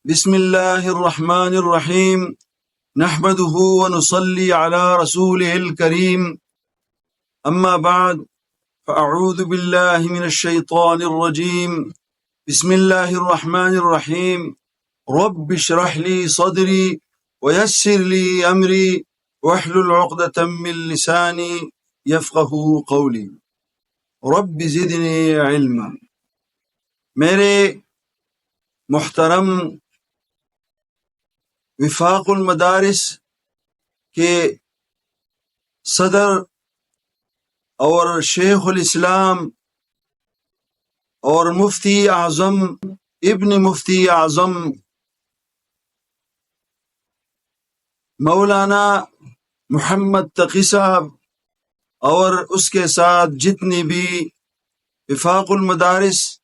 بسم الله الرحمن الرحيم نحمده ونصلي على رسوله الكريم أما بعد فأعوذ بالله من الشيطان الرجيم بسم الله الرحمن الرحيم رب اشرح لي صدري ويسر لي أمري واحلل عقدة من لساني يفقه قولي رب زدني علما۔ میرے محترم وفاق المدارس کے صدر اور شیخ الاسلام اور مفتی اعظم ابن مفتی اعظم مولانا محمد تقی صاحب اور اس کے ساتھ جتنی بھی وفاق المدارس